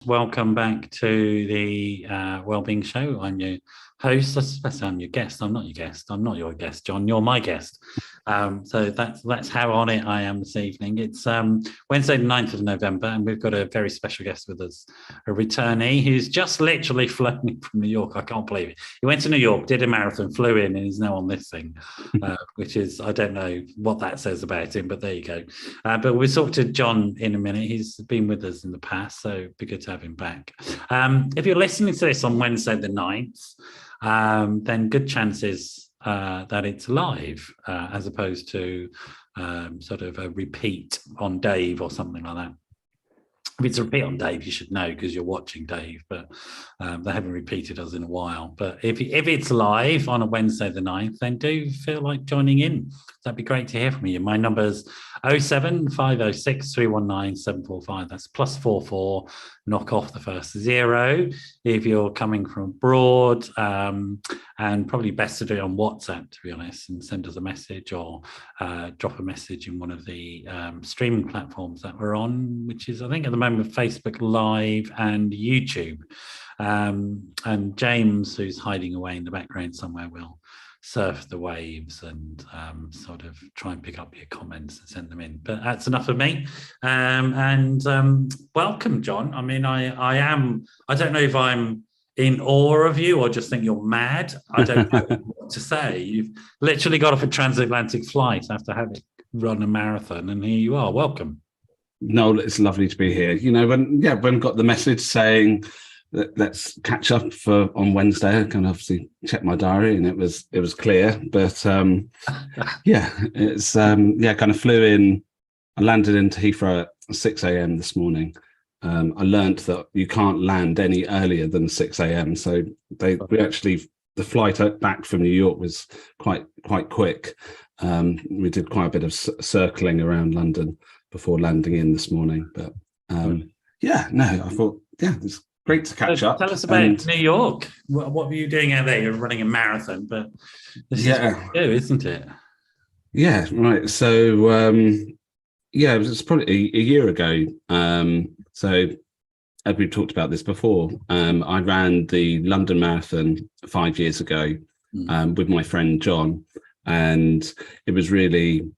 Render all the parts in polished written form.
Welcome back to the Wellbeing Show. I'm your host. I suppose I'm your guest. I'm not your guest. I'm not your guest, John. You're my guest. So that's how on it I am this evening. It's Wednesday, the 9th of November, and we've got a very special guest with us, a returnee who's just literally flown in from New York. I can't believe it. He went to New York, did a marathon, flew in, and he's now on this thing, which is, I don't know what that says about him, but there you go. But we'll talk to Jon in a minute. He's been with us in the past, so it'd be good to have him back. If you're listening to this on Wednesday the 9th, then good chances that it's live as opposed to sort of a repeat on Dave or something like that. If it's a repeat on Dave, you should know because you're watching Dave, but they haven't repeated us in a while. But if it's live on a Wednesday the 9th, then do feel like joining in. That'd be great to hear from you. My number's 07506 319 745. That's +44. Knock off the first 0 if you're coming from abroad, and probably best to do it on WhatsApp, to be honest, and send us a message or drop a message in one of the streaming platforms that we're on, which is, I think, at the moment, Facebook Live and YouTube. And James, who's hiding away in the background somewhere, will surf the waves and sort of try and pick up your comments and send them in. But that's enough of me. Welcome, Jon. I mean, I don't know if I'm in awe of you or just think you're mad. I don't know what to say. You've literally got off a transatlantic flight after having run a marathon, and here you are. Welcome. No, it's lovely to be here. You know, when got the message saying let's catch up on Wednesday, I can obviously check my diary and it was clear. But it's kind of flew in. I landed into Heathrow at 6 a.m. this morning. I learned that you can't land any earlier than 6 a.m. So the flight back from New York was quite quick. We did quite a bit of circling around London before landing in this morning. But I thought, it's great to catch up. Tell us about New York. What were you doing out there? You're running a marathon, but this is what you do, isn't it? Yeah, right. So, it was probably a year ago. So, as we've talked about this before, I ran the London Marathon 5 years ago with my friend Jon, and it was really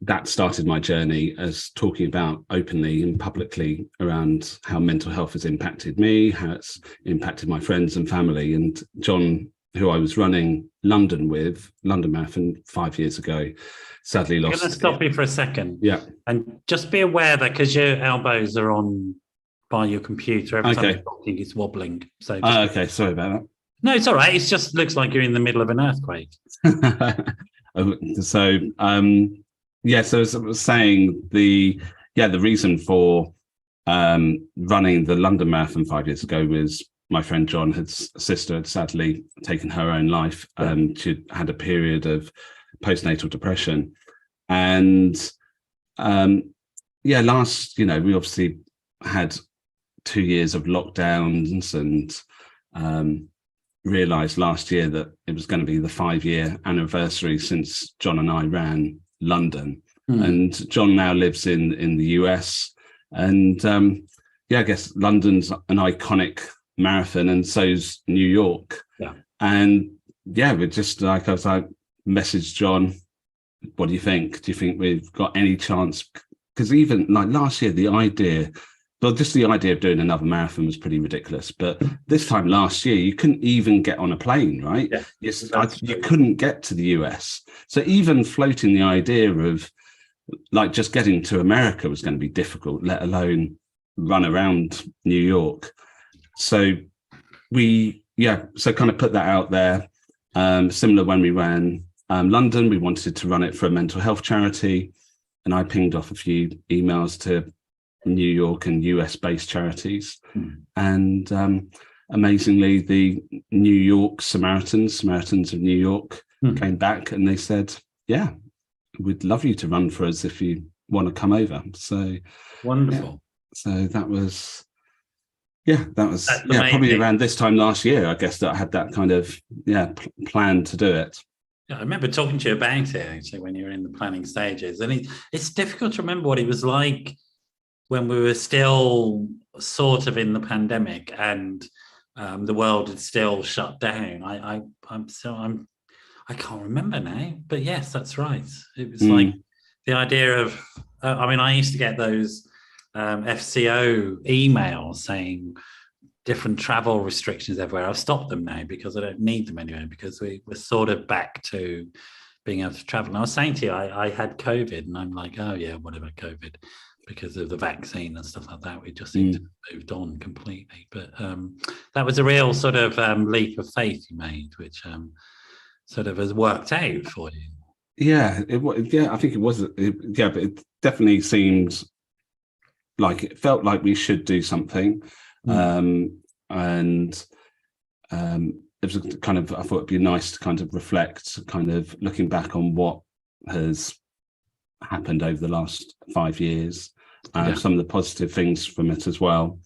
that started my journey as talking about openly and publicly around how mental health has impacted me, how it's impacted my friends and family. And Jon, who I was running London Marathon 5 years ago, sadly lost. I'm going to stop you for a second. Yeah. And just be aware that because your elbows are on by your computer, every time you're talking, it's wobbling. So okay, sorry about that. No, it's all right. It just looks like you're in the middle of an earthquake. So as I was saying, the reason for running the London Marathon 5 years ago was my friend Jon's sister had sadly taken her own life. She had a period of postnatal depression, and we obviously had 2 years of lockdowns and realised last year that it was going to be the 5-year anniversary since Jon and I ran London. And Jon now lives in the US, and I guess London's an iconic marathon, and so's New York. And we're just like, I was like, message Jon, what do you think? Do you think we've got any chance? Because even like last year, the idea of doing another marathon was pretty ridiculous. But this time last year, you couldn't even get on a plane, right? You couldn't get to the US. So even floating the idea of like just getting to America was going to be difficult, let alone run around New York. So so kind of put that out there. Similar when we ran London, we wanted to run it for a mental health charity. And I pinged off a few emails to New York and US based charities. And amazingly, the New York Samaritans of New York came back and they said, we'd love you to run for us if you want to come over. So wonderful. So that was probably around this time last year, I guess, that I had that kind of plan to do it. I remember talking to you about it actually when you were in the planning stages, and it's difficult to remember what it was like when we were still sort of in the pandemic, and the world had still shut down. I can't remember now, but yes, that's right. It was like the idea of. I mean, I used to get those FCO emails saying different travel restrictions everywhere. I've stopped them now because I don't need them anyway, because we're sort of back to being able to travel. And I was saying to you, I had COVID, and I'm like, oh yeah, whatever, COVID, because of the vaccine and stuff like that. We just seem to have moved on completely. But that was a real sort of leap of faith you made, which sort of has worked out for you. Yeah, I think it was. But it definitely seemed like it felt like we should do something. And it was kind of, I thought it'd be nice to kind of reflect, kind of looking back on what has happened over the last 5 years, some of the positive things from it as well.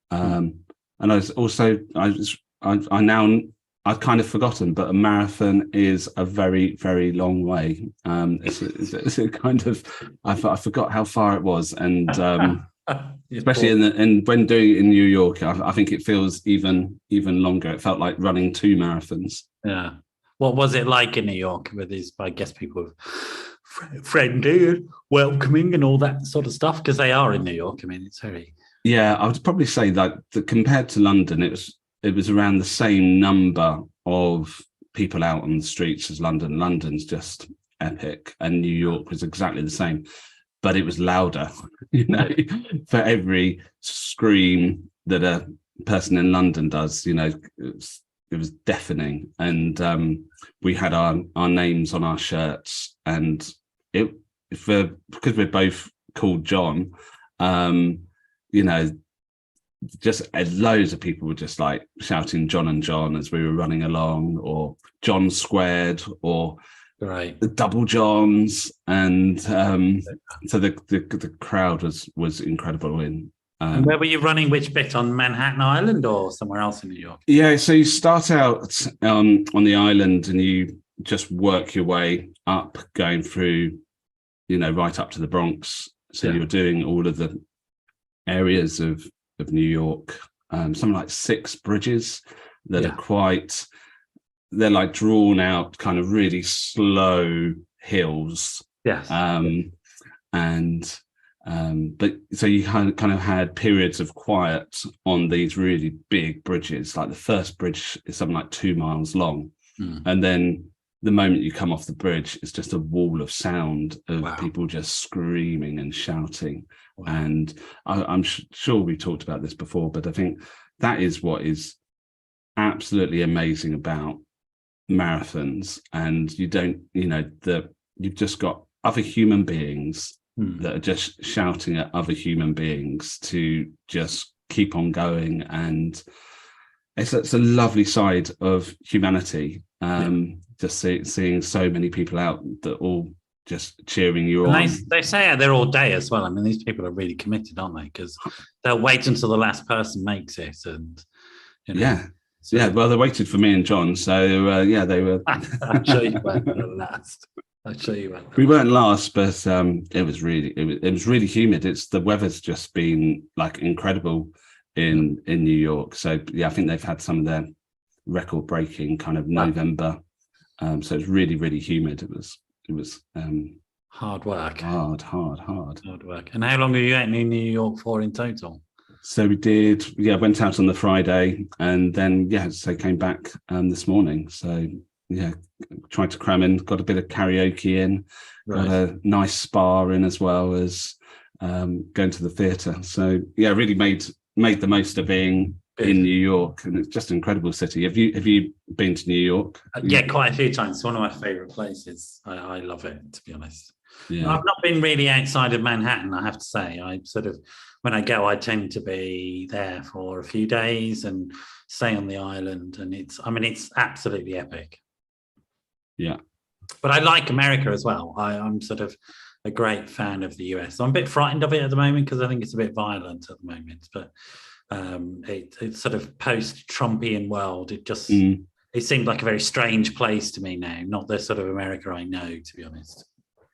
And I was also, I've kind of forgotten, but a marathon is a very, very long way. It's a kind of, I forgot how far it was, and especially in when doing it in New York, I think it feels even longer. It felt like running 2 marathons. Yeah. What was it like in New York with these, I guess, people friendly and welcoming and all that sort of stuff? Because they are in New York. I mean, it's very. Yeah, I would probably say that compared to London, it was around the same number of people out on the streets as London. London's just epic, and New York was exactly the same, but it was louder. For every scream that a person in London does, it was deafening. And we had our names on our shirts, and because we're both called John, just loads of people were just like shouting John and John as we were running along, or John squared, or the double Johns. And so the crowd was incredible. And where were you running? Which bit, on Manhattan Island or somewhere else in New York? Yeah, so you start out on the island, and you just work your way up, going through, right up to the Bronx. So you're doing all of the areas of New York, something like 6 bridges that are they're like drawn out, kind of really slow hills. Yes. But so you kind of had periods of quiet on these really big bridges. Like the first bridge is something like 2 miles long, and then the moment you come off the bridge, it's just a wall of sound of people just screaming and shouting. Wow. And I'm sure we talked about this before, but I think that is what is absolutely amazing about marathons. And you've just got other human beings that are just shouting at other human beings to just keep on going. And it's a lovely side of humanity. Just seeing so many people out that all just cheering you on. They say they're all day as well. I mean, these people are really committed, aren't they? Because they'll wait until the last person makes it, and well, they waited for me and John, so they were. I'm sure you weren't last. We weren't last, but it was really humid. The weather's just been like incredible in New York. So I think they've had some of their record-breaking kind of November. So it's really, really humid. It was hard work. Hard work. And how long were you out in New York for in total? So we went out on the Friday, and then came back this morning. So tried to cram in, got a bit of karaoke in, got a nice spa in, as well as going to the theatre. So really made the most of being in New York, and it's just an incredible city. Have you been to New York? Quite a few times. It's one of my favorite places. I love it, to be honest. Yeah. I've not been really outside of Manhattan, I have to say. I sort of, when I go, I tend to be there for a few days and stay on the island, and it's absolutely epic. Yeah. But I like America as well. I'm sort of a great fan of the US. I'm a bit frightened of it at the moment because I think it's a bit violent at the moment, but it's sort of post-Trumpian world. It just it seemed like a very strange place to me now, not the sort of America I know, to be honest.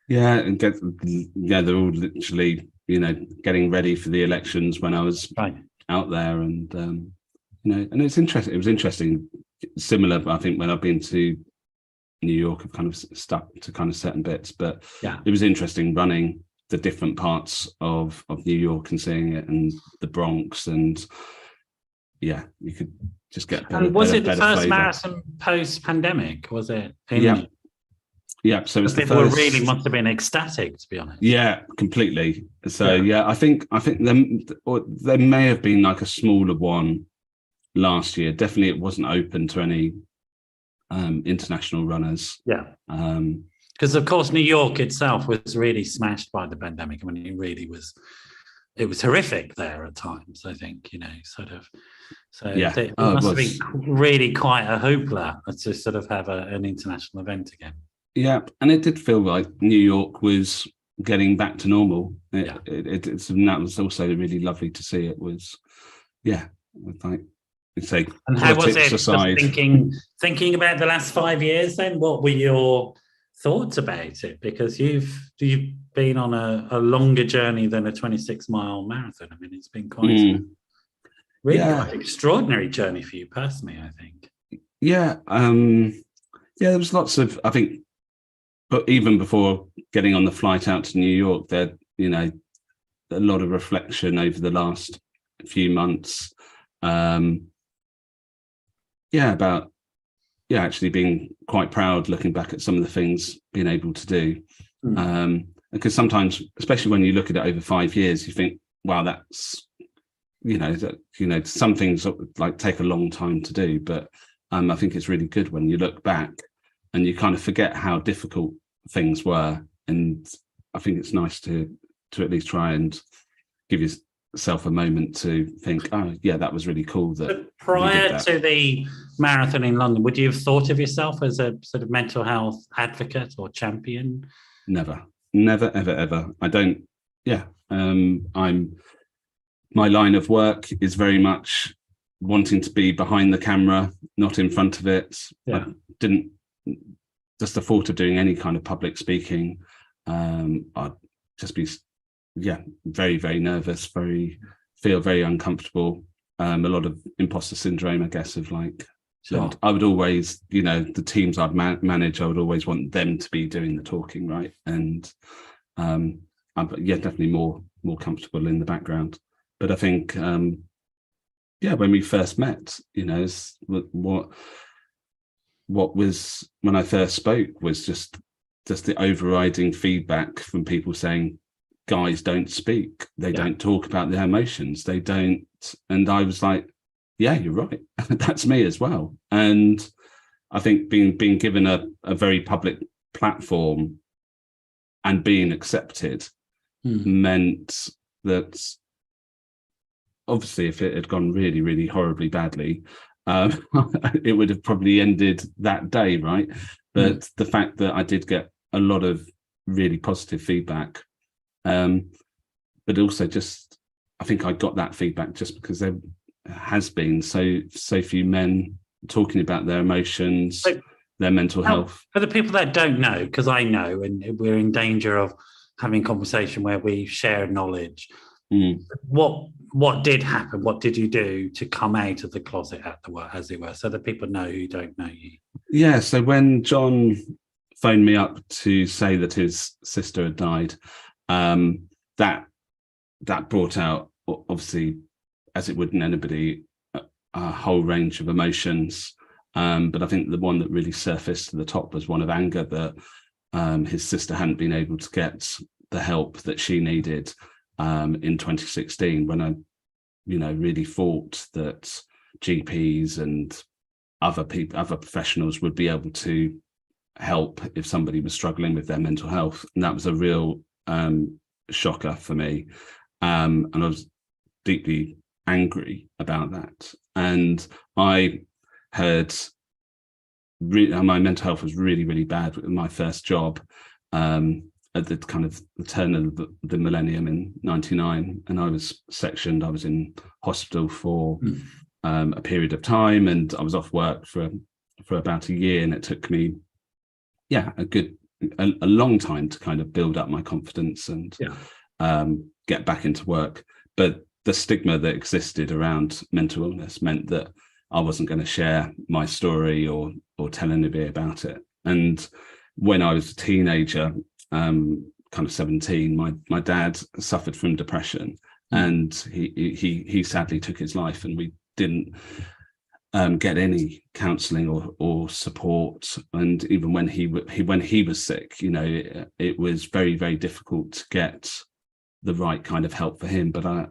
Yeah, and they're all literally, getting ready for the elections when I was out there, and and it's interesting. It was interesting, similar. I think when I've been to New York, I've kind of stuck to kind of certain bits, but it was interesting running the different parts of New York and seeing it, and the Bronx, and you could just get better. And was it the first flavor. marathon post-pandemic? Was it? Yeah. So it's the people first. Really must have been ecstatic, to be honest. Yeah, completely. So I think there may have been like a smaller one last year. Definitely, it wasn't open to any international runners. Yeah. Because of course, New York itself was really smashed by the pandemic. I mean, it was horrific there at times. I think sort of. So it must have been really quite a hoopla to sort of have an international event again. Yeah, and it did feel like New York was getting back to normal. And that was also really lovely to see. It was, like you say. And how was it? Aside, thinking about the last 5 years, then what were your thoughts about it? Because you've been on a longer journey than a 26-mile marathon. I mean, it's been quite quite extraordinary journey for you personally, I think. Yeah, there was lots of, I think. But even before getting on the flight out to New York, there, a lot of reflection over the last few months. About actually being quite proud, looking back at some of the things being able to do. Because sometimes, especially when you look at it over 5 years, you think, wow, that's, some things like take a long time to do. But I think it's really good when you look back and you kind of forget how difficult things were, and I think it's nice to at least try and give yourself a moment to think, oh yeah, that was really cool. That prior to the marathon in London, would you have thought of yourself as a sort of mental health advocate or champion? Never, ever. I don't. My line of work is very much wanting to be behind the camera, not in front of it. I didn't. Just the thought of doing any kind of public speaking, I'd just be, very, very nervous, feel very uncomfortable. A lot of imposter syndrome, I guess, of like, I would always, the teams I'd manage, I would always want them to be doing the talking, right? And I'm definitely more comfortable in the background. But I think, when we first met, what was when I first spoke was just the overriding feedback from people saying, guys don't speak, they don't talk about their emotions, they don't. And I was like, yeah, you're right. That's me as well. And I think being given a very public platform and being accepted meant that obviously if it had gone really, really horribly badly, it would have probably ended that day, right? But the fact that I did get a lot of really positive feedback, but also just, I think I got that feedback just because there has been so few men talking about their emotions, their mental health. For the people that don't know, because I know, and we're in danger of having a conversation where we share knowledge. What did happen? What did you do to come out of the closet as it were, so that people know who don't know you? Yeah, so when Jon phoned me up to say that his sister had died, that brought out, obviously, as it would in anybody, a whole range of emotions. But I think the one that really surfaced to the top was one of anger that his sister hadn't been able to get the help that she needed in 2016, when I, really thought that GPs and other professionals would be able to help if somebody was struggling with their mental health. And that was a real shocker for me. And I was deeply angry about that. And I heard my mental health was really, really bad with my first job. At the kind of the turn of the millennium in 99, and I was sectioned. I was in hospital for a period of time, and I was off work for about a year, and it took me a long time to kind of build up my confidence and get back into work. But the stigma that existed around mental illness meant that I wasn't going to share my story or tell anybody about it. And when I was a teenager, kind of 17, my dad suffered from depression, and he sadly took his life, and we didn't get any counselling or support. And even when he was sick, it was very, very difficult to get the right kind of help for him. But I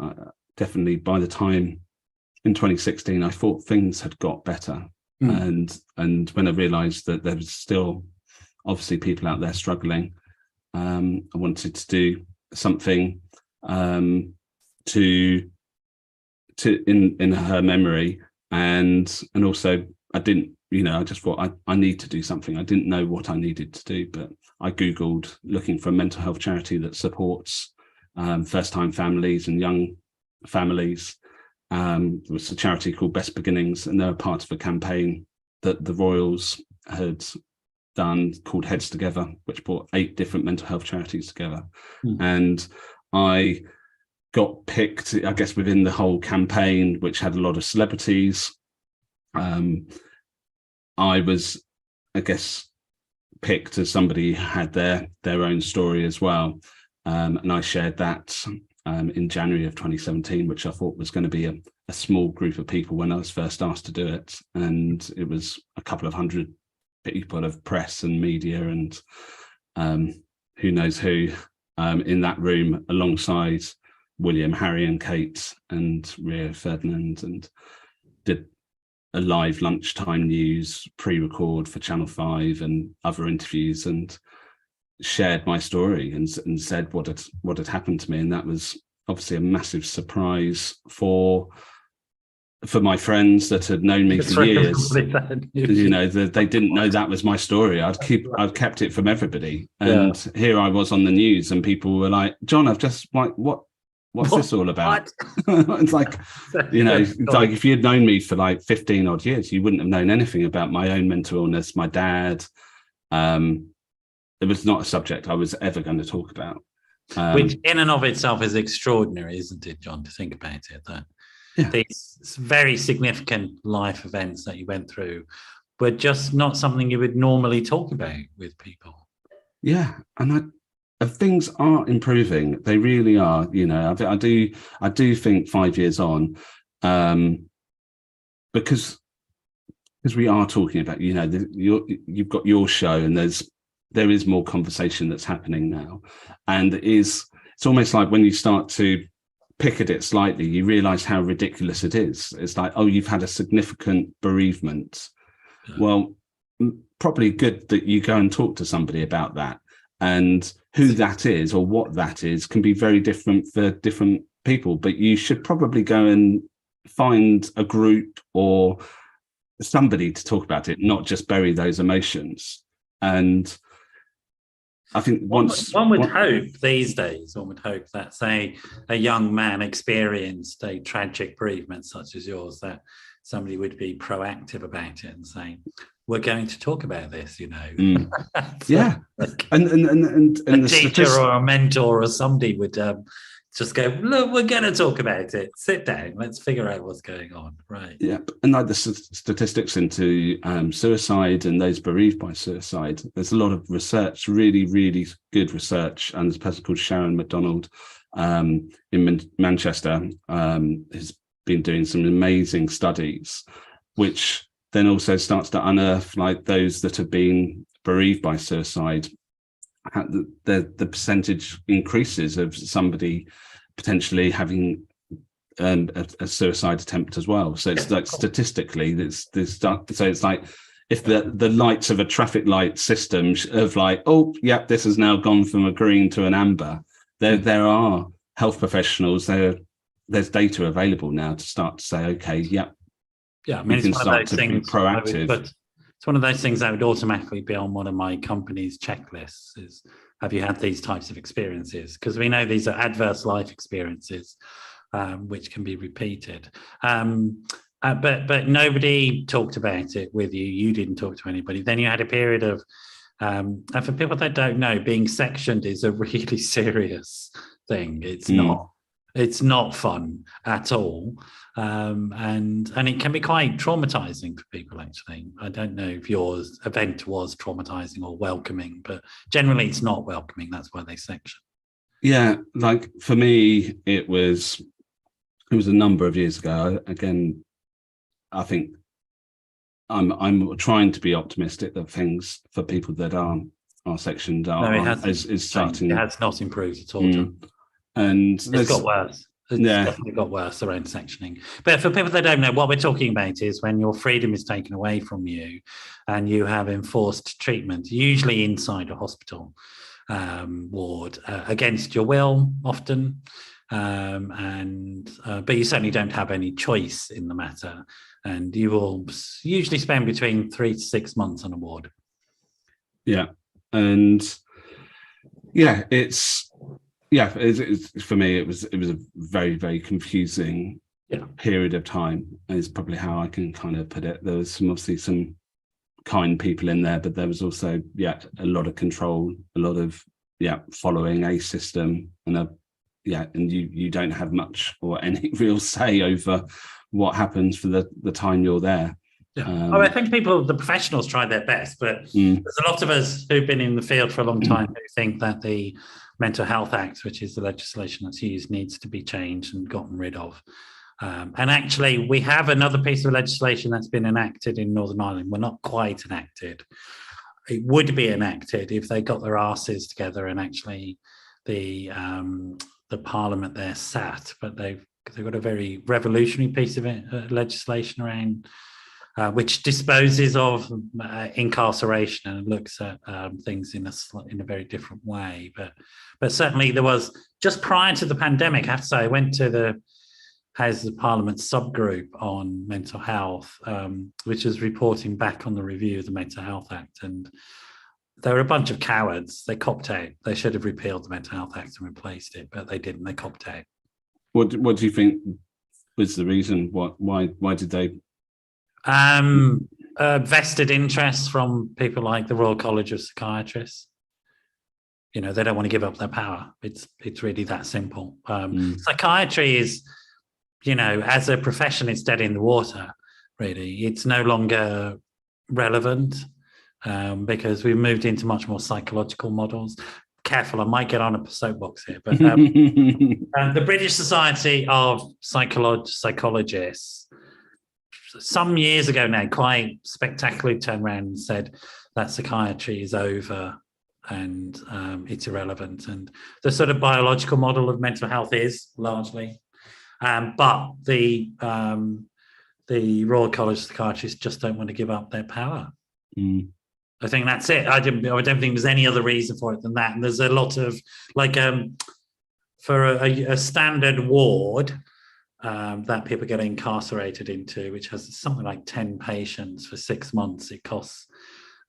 definitely, by the time in 2016, I thought things had got better. And when I realised that there was still obviously people out there struggling, I wanted to do something to in her memory, and also I didn't, I just thought I need to do something. I didn't know what I needed to do, but I Googled looking for a mental health charity that supports first-time families and young families. It was a charity called Best Beginnings, and they were part of a campaign that the Royals had done called Heads Together, which brought 8 different mental health charities together. And I got picked, I guess, within the whole campaign, which had a lot of celebrities. I was, I guess, picked as somebody who had their own story as well. And I shared that in January of 2017, which I thought was going to be a small group of people when I was first asked to do it. And it was a couple of hundred people of press and media and who knows who in that room, alongside William, Harry and Kate and Rio Ferdinand, and did a live lunchtime news pre-record for Channel 5 and other interviews, and shared my story and said what had happened to me. And that was obviously a massive surprise for my friends that had known me for years. They didn't know that was my story. I'd kept it from everybody. And here I was on the news, and people were like, John, I've just what's this all about? It's like, it's like if you'd known me for like 15 odd years, you wouldn't have known anything about my own mental illness, my dad. It was not a subject I was ever going to talk about. Which in and of itself is extraordinary, isn't it, John, to think about it, that these very significant life events that you went through were just not something you would normally talk about with people. Yeah, and things are improving. They really are. I do think 5 years on, because we are talking about, you've got your show, and there is more conversation that's happening now, and it's almost like when you start to pick at it slightly, you realize how ridiculous it is. It's like, oh, you've had a significant bereavement. Yeah. Well, probably good that you go and talk to somebody about that. And who that is or what that is can be very different for different people, but you should probably go and find a group or somebody to talk about it, not just bury those emotions. And I think one would hope these days, one would hope that, say, a young man experienced a tragic bereavement such as yours, that somebody would be proactive about it and saying, we're going to talk about this, Yeah. and a teacher or a mentor or somebody would just go, look, we're going to talk about it. Sit down. Let's figure out what's going on. Right. Yeah. And like the statistics into suicide and those bereaved by suicide, there's a lot of research, really, really good research. And there's a person called Sharon McDonald in Manchester has been doing some amazing studies, which then also starts to unearth, like, those that have been bereaved by suicide, the percentage increases of somebody potentially having a suicide attempt as well. So it's like statistically, so it's like if the lights of a traffic light system of like, oh, yeah, this has now gone from a green to an amber. There are health professionals, there's data available now to start to say, okay, yeah. Yeah, I mean, it's one of those things. Proactive. It's one of those things that would automatically be on one of my company's checklists. Is, have you had these types of experiences? Because we know these are adverse life experiences, which can be repeated. But nobody talked about it with you. You didn't talk to anybody. Then you had a period of, and for people that don't know, being sectioned is a really serious thing. It's not It's not fun at all, and it can be quite traumatizing for people. Actually, I don't know if your event was traumatizing or welcoming, but generally it's not welcoming. That's why they section. Yeah, like for me, it was a number of years ago. Again, I think I'm trying to be optimistic that things for people that are sectioned No, it hasn't. is starting. It has not improved at all, John. And It's got worse. It's definitely got worse around sectioning. But for people that don't know, what we're talking about is when your freedom is taken away from you and you have enforced treatment, usually inside a hospital ward, against your will often. But you certainly don't have any choice in the matter. And you will usually spend between 3 to 6 months on a ward. Yeah. And yeah, it's for me, it was a very, very confusing period of time, is probably how I can kind of put it. There was obviously some kind people in there, but there was also a lot of control, a lot of following a system, and you don't have much or any real say over what happens for the time you're there. I think the professionals try their best, but there's a lot of us who've been in the field for a long time who think that the Mental Health Act, which is the legislation that's used, needs to be changed and gotten rid of. And actually, we have another piece of legislation that's been enacted in Northern Ireland. We're not quite enacted. It would be enacted if they got their arses together and actually the Parliament there sat, but they've got a very revolutionary piece of legislation around which disposes of incarceration and looks at things in a very different way. But certainly there was, just prior to the pandemic, I have to say, I went to the Houses of Parliament subgroup on mental health, which was reporting back on the review of the Mental Health Act. And there were a bunch of cowards. They copped out. They should have repealed the Mental Health Act and replaced it, but they didn't. They copped out. What do you think was the reason? Why did they? Vested interests from people like the Royal College of Psychiatrists. They don't want to give up their power. It's really that simple. Psychiatry is, as a profession, it's dead in the water, really. It's no longer relevant because we've moved into much more psychological models. Careful, I might get on a soapbox here, but the British Society of Psychologists, some years ago now, quite spectacularly turned around and said that psychiatry is over and it's irrelevant. And the sort of biological model of mental health is largely, but the Royal College of Psychiatrists just don't want to give up their power. I think that's it. I don't think there's any other reason for it than that. And there's a lot of for a standard ward that people get incarcerated into, which has something like 10 patients for 6 months. It costs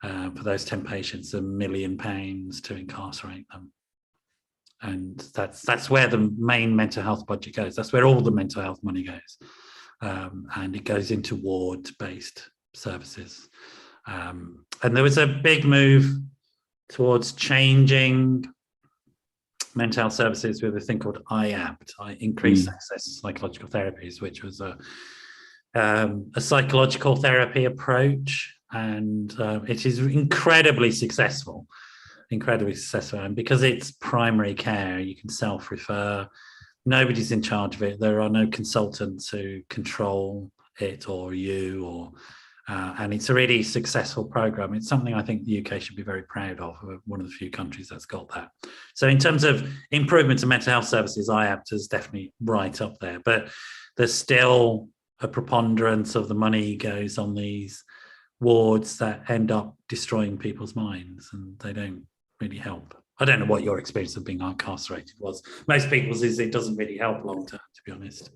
for those 10 patients £1 million to incarcerate them. And that's where the main mental health budget goes. That's where all the mental health money goes. And it goes into ward-based services. And there was a big move towards changing mental health services with a thing called IAPT, Increased Access to Psychological Therapies, which was a psychological therapy approach. And it is incredibly successful. And because it's primary care, you can self-refer. Nobody's in charge of it. There are no consultants who control it or you, and it's a really successful program. It's something I think the UK should be very proud of. We're one of the few countries that's got that. So in terms of improvements in mental health services, IAPT is definitely right up there. But there's still a preponderance of the money goes on these wards that end up destroying people's minds, and they don't really help. I don't know what your experience of being incarcerated was. Most people's is it doesn't really help long term, to be honest.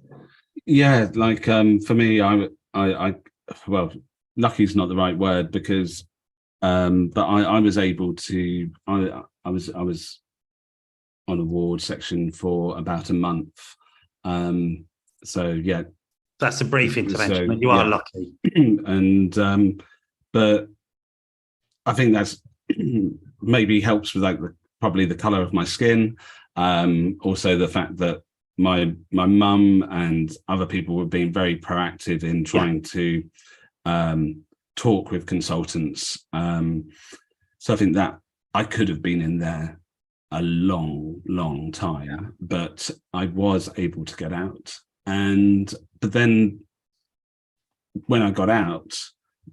Yeah, for me, I lucky is not the right word because, but I was able to. I was on a ward section for about a month. So yeah, that's a brief intervention. So, you are lucky. And but I think that's maybe helps with probably the color of my skin. Also the fact that my mum and other people were being very proactive in trying to talk with consultants. So I think that I could have been in there a long time, but I was able to get out. But then when I got out,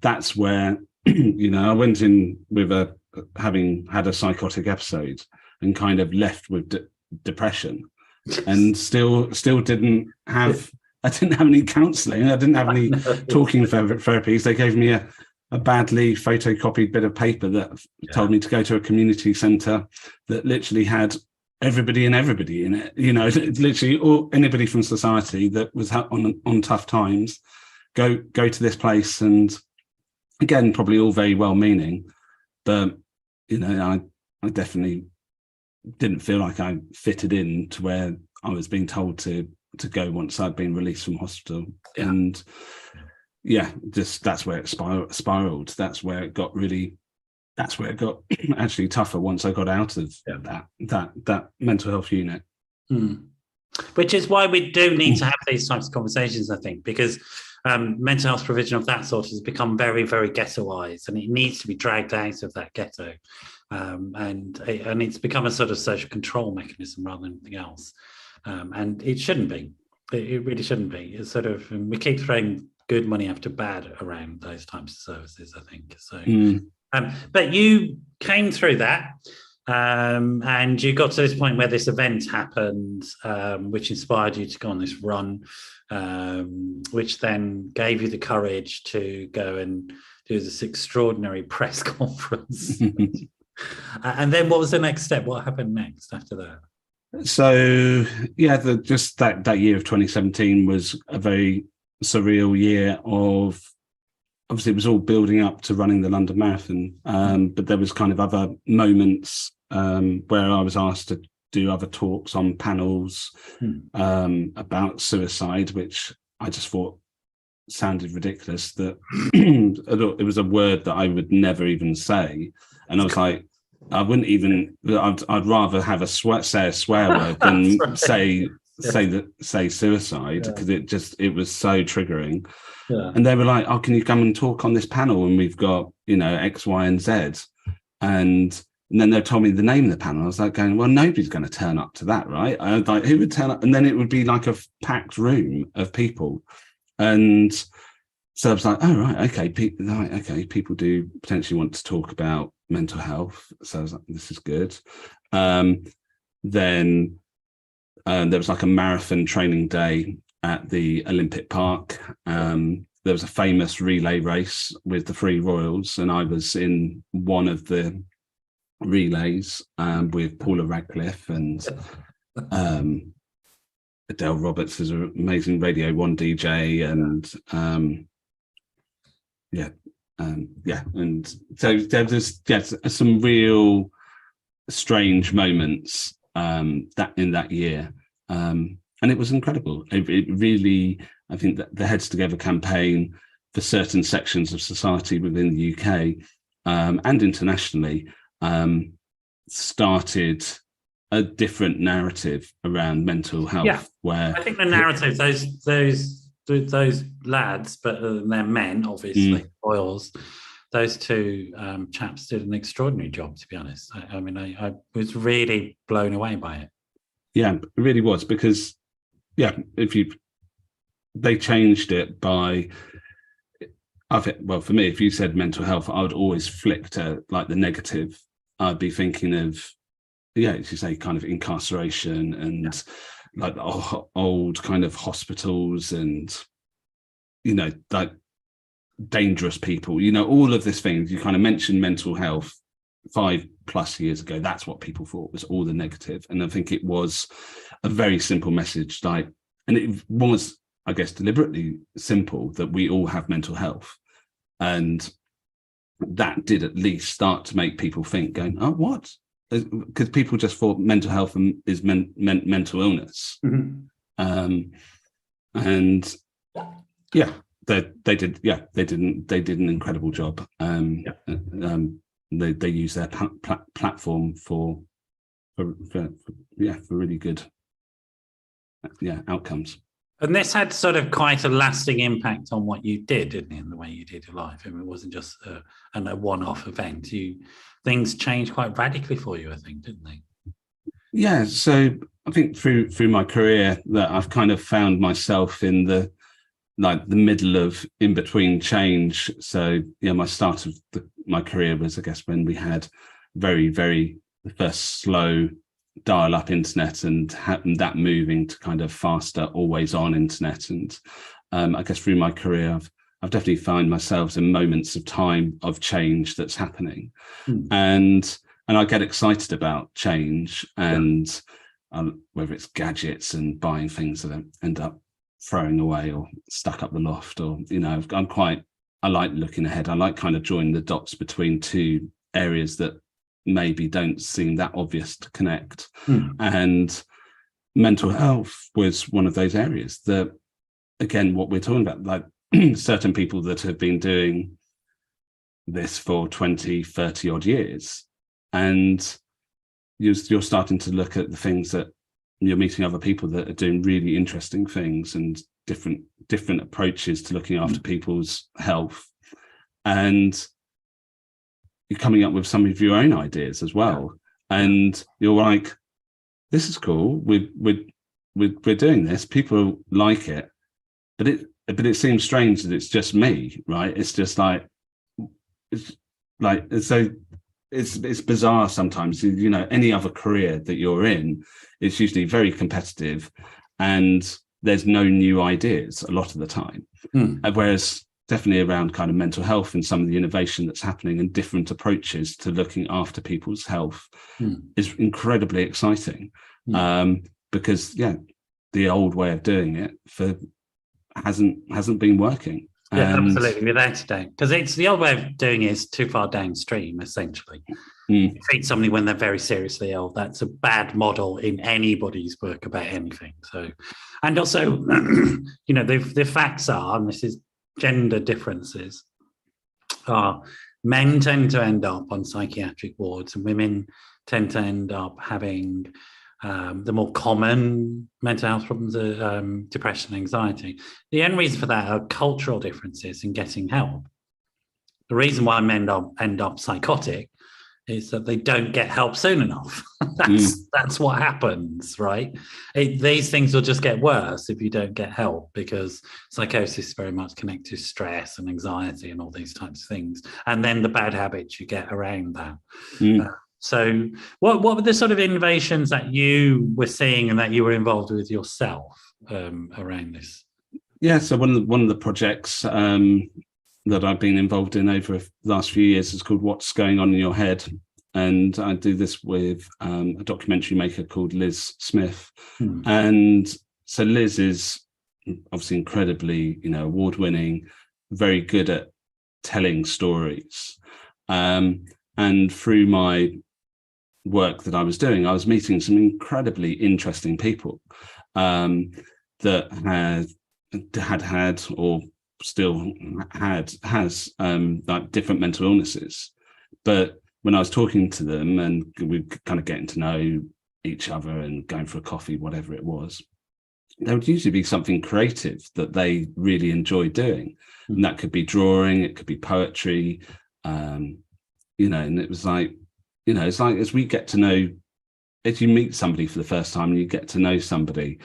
that's where, I went in with having had a psychotic episode and kind of left with depression, and still didn't have, I didn't have any counselling. I didn't have any talking therapies. They gave me a badly photocopied bit of paper that told me to go to a community centre that literally had everybody in it. Literally anybody from society that was on tough times, go to this place. And again, probably all very well-meaning, but I definitely didn't feel like I fitted in to where I was being told to go once I'd been released from hospital. And just that's where it spiraled. That's where it got actually tougher once I got out of that mental health unit. Which is why we do need to have these types of conversations, I think, because mental health provision of that sort has become very, very ghettoized, and it needs to be dragged out of that ghetto. And it's become a sort of social control mechanism rather than anything else. And it shouldn't be. It really shouldn't be. It's sort of, we keep throwing good money after bad around those types of services, I think. So, but you came through that, and you got to this point where this event happened, which inspired you to go on this run, which then gave you the courage to go and do this extraordinary press conference. And then what was the next step? What happened next after that? So, just that year of 2017 was a very surreal year of, obviously it was all building up to running the London Marathon, but there was kind of other moments where I was asked to do other talks on panels about suicide, which I just thought sounded ridiculous, that it was a word that I would never even say. And I was like, I wouldn't even, I'd rather have say a swear word than say suicide, because it was so triggering. And they were like, oh, can you come and talk on this panel? And we've got, X, Y, and Z. And then they told me the name of the panel. I was like going, well, nobody's going to turn up to that, right? I was like, who would turn up? And then it would be like a packed room of people. And so I was like, oh, right, okay. People do potentially want to talk about mental health. So I was like, this is good. Then there was like a marathon training day at the Olympic Park. There was a famous relay race with the Three Royals, and I was in one of the relays with Paula Radcliffe and Adele Roberts is an amazing Radio 1 DJ, and and so there was some real strange moments that year, and it was incredible. It really, I think that the Heads Together campaign for certain sections of society within the UK and internationally started a different narrative around mental health. Where I think the narrative, those lads, but they're men, obviously, Royals. Those two chaps did an extraordinary job, to be honest. I mean, I was really blown away by it. Yeah, it really was, because they changed it by, for me, if you said mental health, I would always flick to like the negative. I'd be thinking of, as you say, kind of incarceration and like old kind of hospitals and, like dangerous people, all of these things. You kind of mentioned mental health 5+ years ago. That's what people thought was all the negative. And I think it was a very simple message, and it was, I guess, deliberately simple, that we all have mental health. And that did at least start to make people think, going, oh, what? Because people just thought mental health is mental illness. And they did an incredible job. They use their platform for really good outcomes. And this had sort of quite a lasting impact on what you did, didn't it, in the way you did your life? I mean, it wasn't just a one-off event. Things changed quite radically for you, I think, didn't they? Yeah, so I think through my career that I've kind of found myself in the middle of in between change. So my start of my career was, I guess, when we had very, very the first slow dial-up internet and that moving to kind of faster, always-on internet. And I guess through my career, I've definitely found myself in moments of time of change that's happening, and I get excited about change, and whether it's gadgets and buying things that I end up throwing away or stuck up the loft, or I like looking ahead. I like kind of joining the dots between two areas that maybe don't seem that obvious to connect. And mental health was one of those areas that, again, what we're talking about, like certain people that have been doing this for 20, 30 odd years, and you're starting to look at the things that you're meeting other people that are doing really interesting things and different approaches to looking after people's health, and you're coming up with some of your own ideas as well. And you're like, this is cool, we're doing this, people like it, but it seems strange that it's just me, right? It's just it's bizarre sometimes. Any other career that you're in, it's usually very competitive and there's no new ideas a lot of the time. Whereas definitely around kind of mental health and some of the innovation that's happening and different approaches to looking after people's health is incredibly exciting. Because the old way of doing it hasn't been working. Yeah, absolutely, without a doubt. Because it's the old way of doing it is too far downstream, essentially. You treat somebody when they're very seriously ill. That's a bad model in anybody's work about anything. So, and also, the facts are, and this is gender differences, are men tend to end up on psychiatric wards and women tend to end up having the more common mental health problems are depression and anxiety. The only reason for that are cultural differences in getting help. The reason why men end up psychotic is that they don't get help soon enough. That's what happens, right? These things will just get worse if you don't get help, because psychosis is very much connected to stress and anxiety and all these types of things, and then the bad habits you get around that. So what were the sort of innovations that you were seeing and that you were involved with yourself around this? Yeah, so one of the projects that I've been involved in over the last few years is called What's Going On in Your Head. And I do this with a documentary maker called Liz Smith. And so Liz is obviously incredibly, award-winning, very good at telling stories. And through my work that I was doing, I was meeting some incredibly interesting people that had or still has like different mental illnesses. But when I was talking to them and we kind of getting to know each other and going for a coffee, whatever it was, there would usually be something creative that they really enjoy doing. And that could be drawing, it could be poetry, and it was like, it's like as we get to know, as you meet somebody for the first time and you get to know somebody,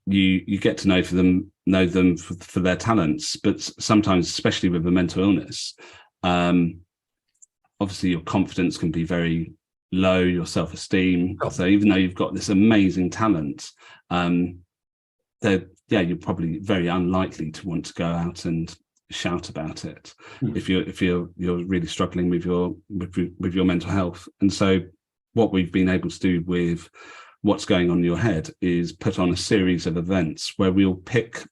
you get to know them for their talents, but sometimes, especially with a mental illness, obviously your confidence can be very low, your self-esteem. So even though you've got this amazing talent, you're probably very unlikely to want to go out and shout about it if you're really struggling with your mental health. And so what we've been able to do with What's Going On in Your Head is put on a series of events where we'll pick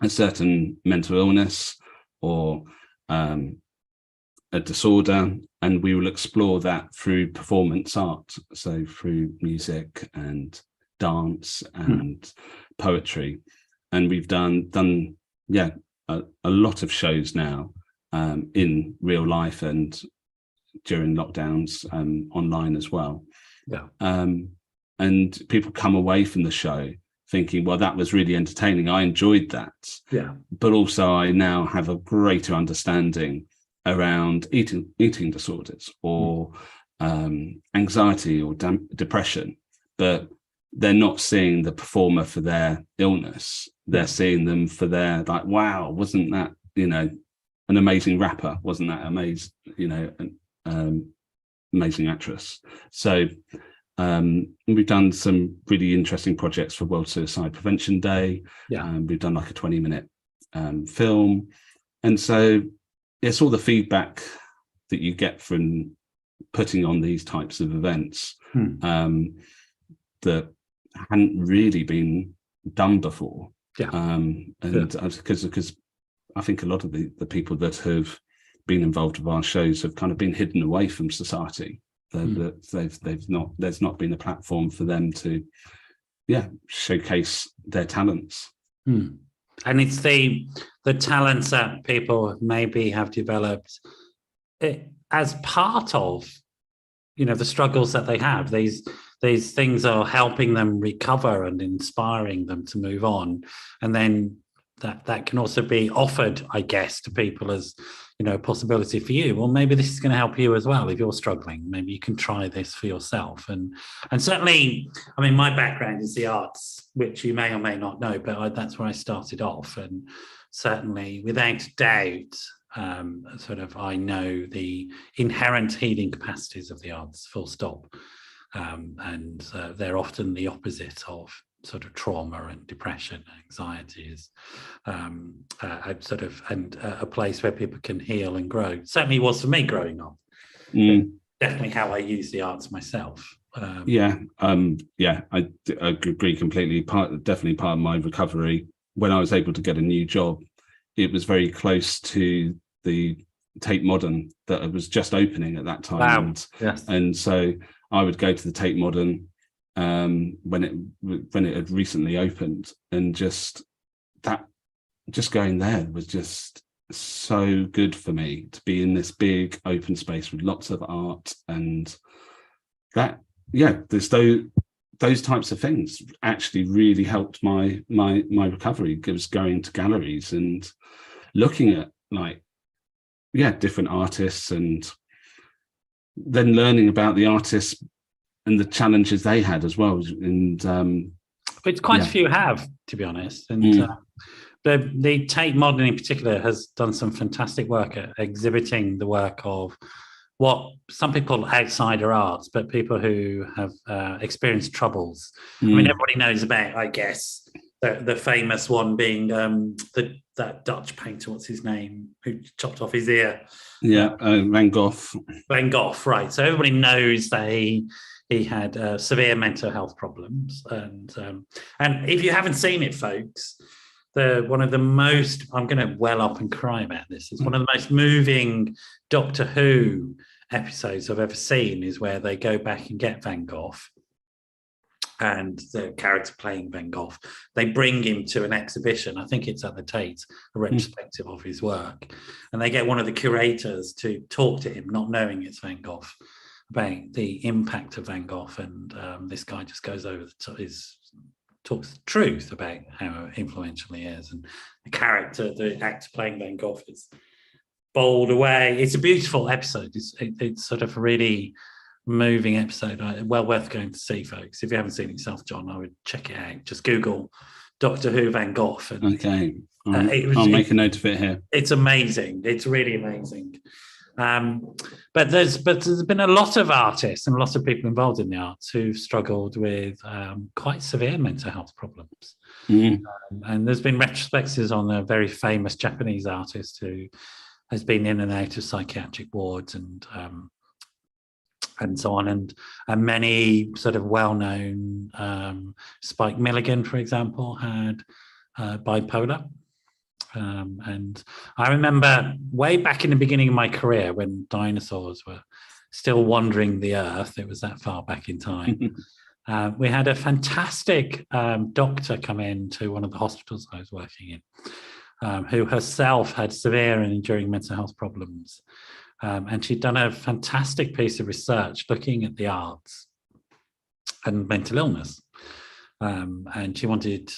a certain mental illness or a disorder, and we will explore that through performance art, so through music and dance and poetry. And we've done a lot of shows now in real life and during lockdowns online as well. and people come away from the show thinking, well, that was really entertaining. I enjoyed that. Yeah. But also I now have a greater understanding around eating disorders or anxiety or depression. But they're not seeing the performer for their illness. They're seeing them for their, like, wow, wasn't that, an amazing rapper? Wasn't that amazing, an amazing actress? So we've done some really interesting projects for World Suicide Prevention Day. We've done like a 20-minute film. And so it's all the feedback that you get from putting on these types of events that hadn't really been done before. Because I think a lot of the people that have been involved with our shows have kind of been hidden away from society. There's not been a platform for them to showcase their talents. And it's the talents that people maybe have developed as part of the struggles that they have. These things are helping them recover and inspiring them to move on, and then that can also be offered, I guess, to people as a possibility for you. Well, maybe this is going to help you as well. If you're struggling, maybe you can try this for yourself. And certainly, I mean, my background is the arts, which you may or may not know, but that's where I started off. And certainly, without doubt, I know the inherent healing capacities of the arts, full stop. And they're often the opposite of sort of trauma and depression, anxiety is a place where people can heal and grow. Certainly was for me growing up. Definitely how I use the arts myself. I agree completely. Definitely part of my recovery. When I was able to get a new job, it was very close to the Tate Modern that was just opening at that time. Wow. And so I would go to the Tate Modern when it had recently opened, and just going there was just so good for me, to be in this big open space with lots of art. And that there's those types of things actually really helped my recovery. It was going to galleries and looking at different artists, and then learning about the artists and the challenges they had as well. And which quite a few have, to be honest. And the Tate Modern in particular has done some fantastic work at exhibiting the work of what some people call outsider arts, but people who have experienced troubles. I mean, everybody knows about, I guess, the famous one being that Dutch painter, what's his name, who chopped off his ear. Van Gogh. Van Gogh, right. So everybody knows that he had severe mental health problems. And if you haven't seen it, folks, one of the most, I'm going to well up and cry about this, it's one of the most moving Doctor Who episodes I've ever seen, is where they go back and get Van Gogh, and the character playing Van Gogh, they bring him to an exhibition. I think it's at the Tate, a retrospective of his work. And they get one of the curators to talk to him, not knowing it's Van Gogh, about the impact of Van Gogh. And this guy just goes over talks the truth about how influential he is. And the character, the actor playing Van Gogh, is bowled away. It's a beautiful episode. It's sort of a really moving episode. Well worth going to see, folks. If you haven't seen it yourself, John, I would check it out. Just Google Doctor Who Van Gogh. Okay. I'll make a note of it here. It's amazing. It's really amazing. But there's been a lot of artists and a lot of people involved in the arts who've struggled with quite severe mental health problems. And there's been retrospectives on a very famous Japanese artist who has been in and out of psychiatric wards and so on, and many sort of well-known. Spike Milligan, for example, had bipolar. And I remember way back in the beginning of my career, when dinosaurs were still wandering the earth, it was that far back in time, we had a fantastic doctor come in to one of the hospitals I was working in, who herself had severe and enduring mental health problems. And she'd done a fantastic piece of research looking at the arts and mental illness. And she wanted,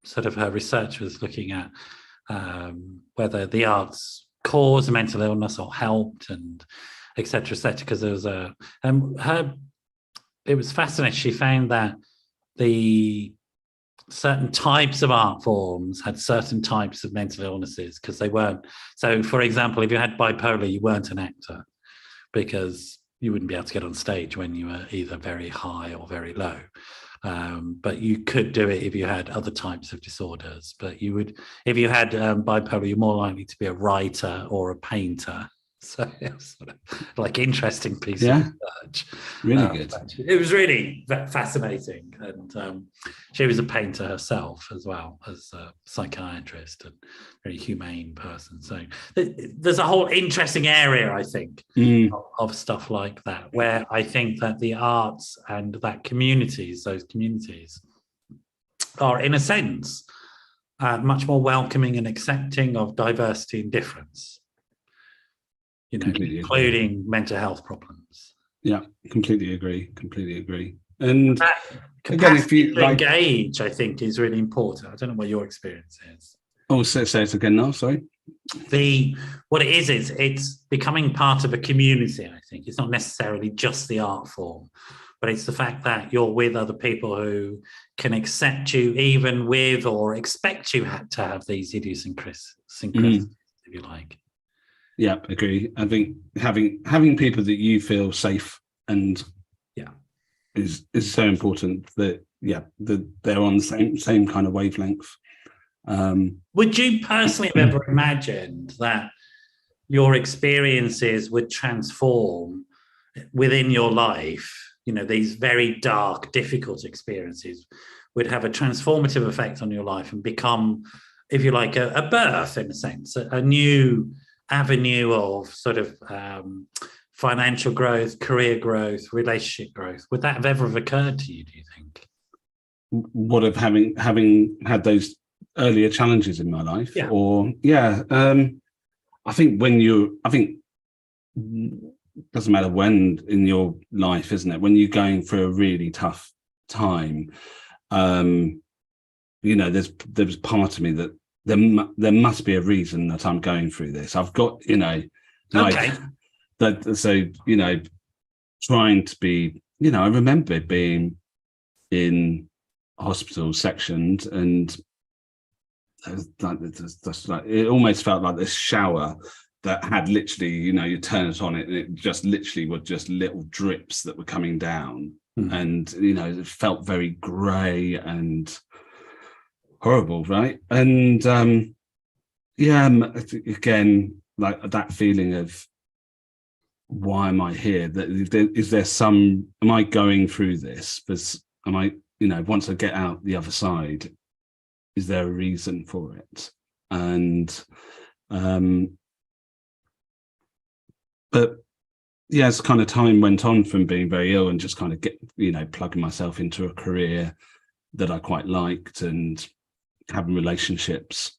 sort of her research was looking at whether the arts caused mental illness or helped, and et cetera, because there was it was fascinating. She found that the certain types of art forms had certain types of mental illnesses because they weren't. So, for example, if you had bipolar, you weren't an actor because you wouldn't be able to get on stage when you were either very high or very low. But you could do it if you had other types of disorders. But you would, if you had bipolar, you're more likely to be a writer or a painter. So it was sort of like interesting piece of research. Really good. It was really fascinating. And she was a painter herself as well as a psychiatrist and very humane person. So there's a whole interesting area, I think, of stuff like that, where I think that the arts and that those communities are, in a sense, much more welcoming and accepting of diversity and difference. Including mental health problems. Yeah, completely agree. And that again, if you engage, I think is really important. I don't know what your experience is. Oh, say it again now, sorry. What it is it's becoming part of a community, I think. It's not necessarily just the art form, but it's the fact that you're with other people who can accept you even with or expect you to have these idiosyncrasies, if you like. Yeah, agree. I think having people that you feel safe and is so important. That they're on the same kind of wavelength. Would you personally have ever imagined that your experiences would transform within your life? These very dark, difficult experiences would have a transformative effect on your life and become, if you like, a birth in a sense, a new avenue of sort of financial growth, career growth, relationship growth. Would that have ever occurred to you, do you think? What of having had those earlier challenges in my life? Yeah. Or I think doesn't matter when in your life, isn't it? When you're going through a really tough time, there's part of me that there must be a reason that I'm going through this. I've got, that. So, trying to be, I remember being in hospital sectioned, and it almost felt like this shower that had literally, you turn it on, and it just literally were just little drips that were coming down. And, it felt very grey and horrible, right? And again, like that feeling of, why am I here? Am I going through this? Because once I get out the other side, is there a reason for it? And but as kind of time went on from being very ill and just kind of plugging myself into a career that I quite liked and having relationships,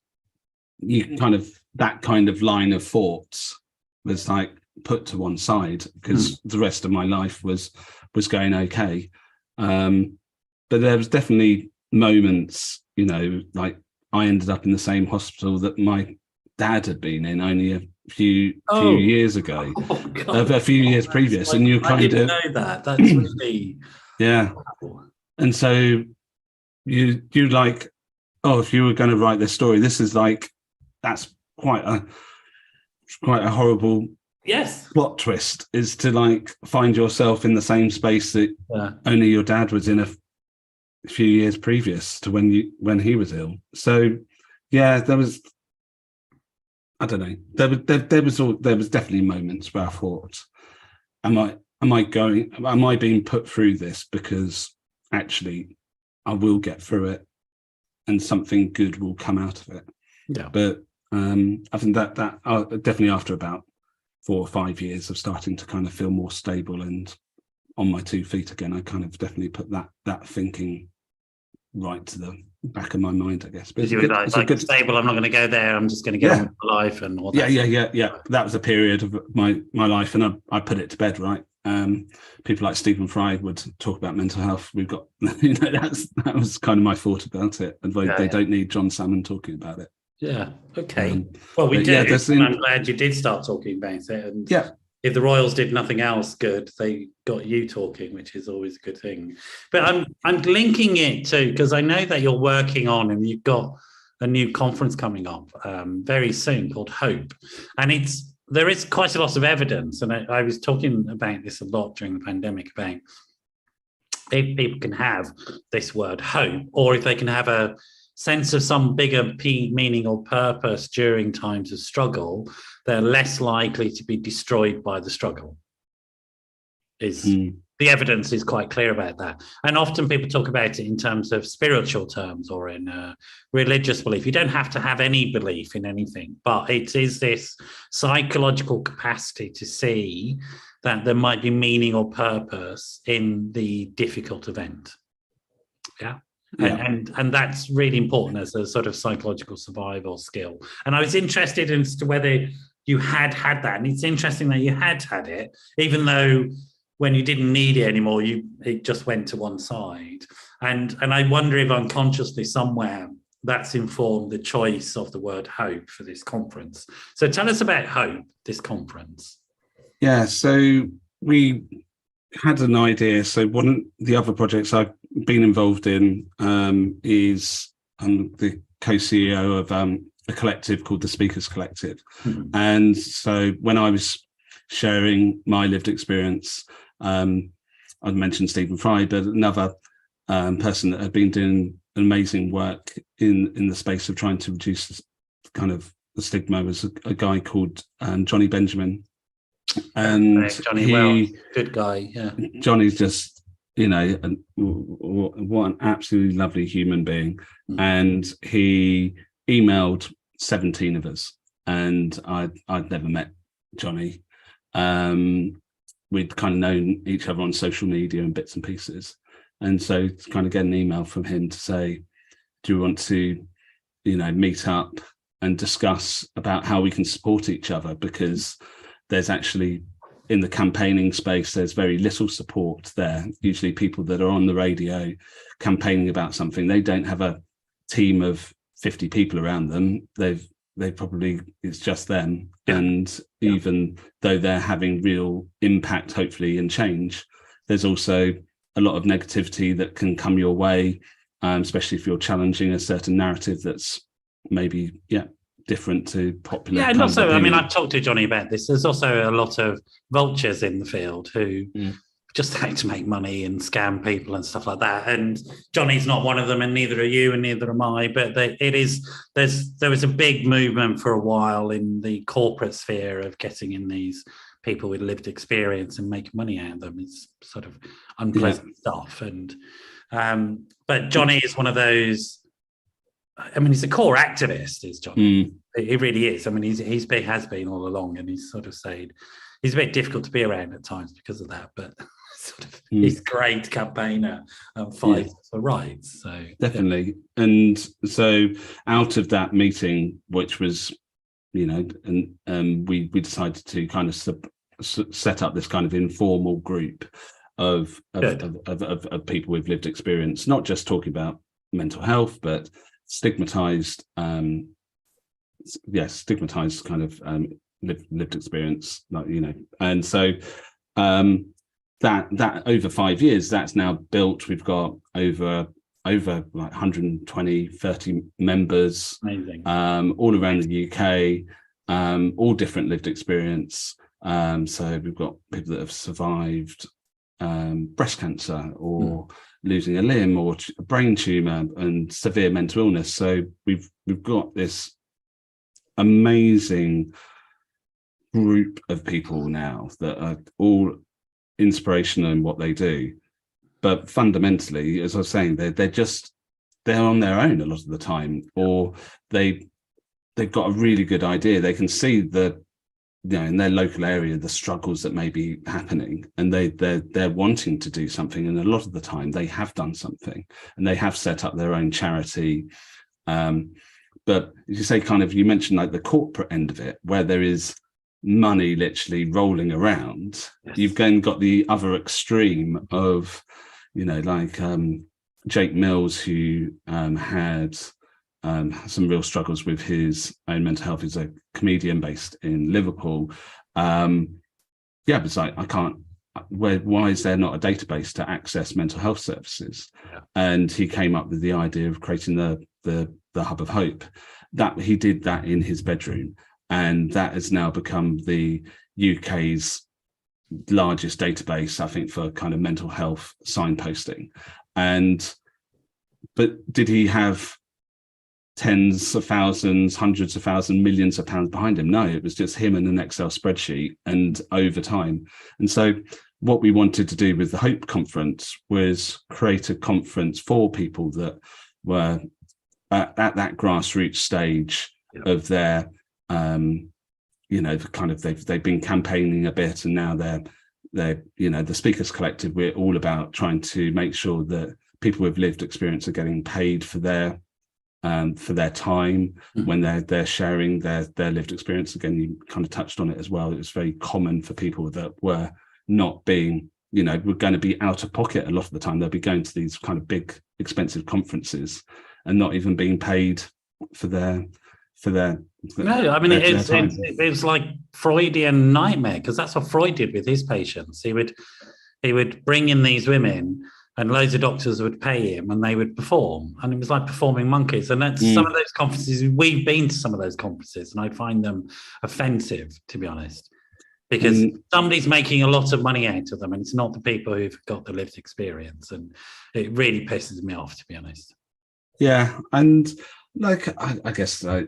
that kind of line of thoughts was like put to one side because the rest of my life was going okay. But there was definitely moments, like I ended up in the same hospital that my dad had been in only a few years ago, a few years previous. And you kind of know that. That's really And so you like, if you were going to write this story, this is like, that's quite a horrible plot twist, is to like find yourself in the same space that only your dad was in a few years previous to when he was ill. So there was, I don't know, there was definitely moments where I thought, am I being put through this because actually I will get through it and something good will come out of it. But I think that definitely after about 4 or 5 years of starting to kind of feel more stable and on my 2 feet again, I kind of definitely put that thinking right to the back of my mind, I guess. But you were like stable, I'm not going to go there, I'm just going to get on with my life and all that. Yeah. That was a period of my life, and I put it to bed, right? people like Stephen Fry would talk about mental health. We've got, that was kind of my thought about it. And they don't need Jon Salmon talking about it. Yeah. Okay. Well, we do. And I'm glad you did start talking about it. And if the Royals did nothing else good, they got you talking, which is always a good thing. But I'm linking it to, because I know that you're working on, and you've got a new conference coming up very soon called Hope, and there is quite a lot of evidence, and I was talking about this a lot during the pandemic, about if people can have this word hope, or if they can have a sense of some bigger meaning or purpose during times of struggle, they're less likely to be destroyed by the struggle. The evidence is quite clear about that. And often people talk about it in terms of spiritual terms or in religious belief. You don't have to have any belief in anything, but it is this psychological capacity to see that there might be meaning or purpose in the difficult event. And that's really important as a sort of psychological survival skill. And I was interested as to whether you had that. And it's interesting that you had it, even though when you didn't need it anymore, it just went to one side. And I wonder if unconsciously somewhere that's informed the choice of the word hope for this conference. So tell us about Hope, this conference. Yeah, so we had an idea. So one of the other projects I've been involved in is I'm the co-CEO of a collective called the Speakers Collective. Mm-hmm. And so when I was sharing my lived experience, I mentioned Stephen Fry, but another person that had been doing amazing work in the space of trying to reduce kind of the stigma was a guy called Johnny Benjamin. And Johnny, good guy. Yeah, Johnny's just, what an absolutely lovely human being. Mm-hmm. And he emailed 17 of us, and I'd never met Johnny. We'd kind of known each other on social media and bits and pieces. And so to kind of get an email from him to say, do you want to, meet up and discuss about how we can support each other? Because there's actually, in the campaigning space, there's very little support there. Usually people that are on the radio campaigning about something, they don't have a team of 50 people around them. They probably, it's just them. Yeah. And even though they're having real impact, hopefully, and change, there's also a lot of negativity that can come your way, especially if you're challenging a certain narrative that's maybe, different to popular. Yeah, and also, I've talked to Johnny about this. There's also a lot of vultures in the field who just like to make money and scam people and stuff like that. And Johnny's not one of them, and neither are you, and neither am I. But there was a big movement for a while in the corporate sphere of getting in these people with lived experience and making money out of them. It's sort of unpleasant stuff. And but Johnny is one of those. He's a core activist, is Johnny. He really is. He has been all along, and he's sort of said he's a bit difficult to be around at times because of that. But he's a great campaigner and fights for rights. So definitely. Yeah. And so out of that meeting, which was, and we decided to kind of set up this kind of informal group of people with lived experience, not just talking about mental health, but stigmatized kind of lived experience, and so that over 5 years, that's now built. We've got over like 120, 30 members. Amazing. All around the UK, all different lived experience. So we've got people that have survived breast cancer or losing a limb or a brain tumor and severe mental illness. So we've got this amazing group of people now that are all inspirational in what they do. But fundamentally, as I was saying, they're on their own a lot of the time, or they've got a really good idea. They can see in their local area the struggles that may be happening, and they're wanting to do something, and a lot of the time they have done something and they have set up their own charity. But as you say, kind of, you mentioned like the corporate end of it, where there is money literally rolling around. Yes. You've then got the other extreme of, like Jake Mills, who had some real struggles with his own mental health. He's a comedian based in Liverpool. It's like, I can't. Why is there not a database to access mental health services? Yeah. And he came up with the idea of creating the Hub of Hope. That he did that in his bedroom, and that has now become the UK's largest database, I think, for kind of mental health signposting. But did he have tens of thousands, hundreds of thousands, millions of pounds behind him? No, it was just him and an Excel spreadsheet, and over time. And so what we wanted to do with the Hope Conference was create a conference for people that were at that grassroots stage of their, they've been campaigning a bit, and now they're the Speakers Collective. We're all about trying to make sure that people with lived experience are getting paid for their time when they're sharing their lived experience. Again, you kind of touched on it as well. It was very common for people that were not being, were going to be out of pocket a lot of the time. They'll be going to these kind of big, expensive conferences and not even being paid for their. No, I mean, it's like Freudian nightmare, because that's what Freud did with his patients. He would bring in these women, and loads of doctors would pay him, and they would perform, and it was like performing monkeys. And that's some of those conferences. We've been to some of those conferences, and I find them offensive, to be honest, because somebody's making a lot of money out of them, and it's not the people who've got the lived experience, and it really pisses me off, to be honest. Yeah, and like I guess I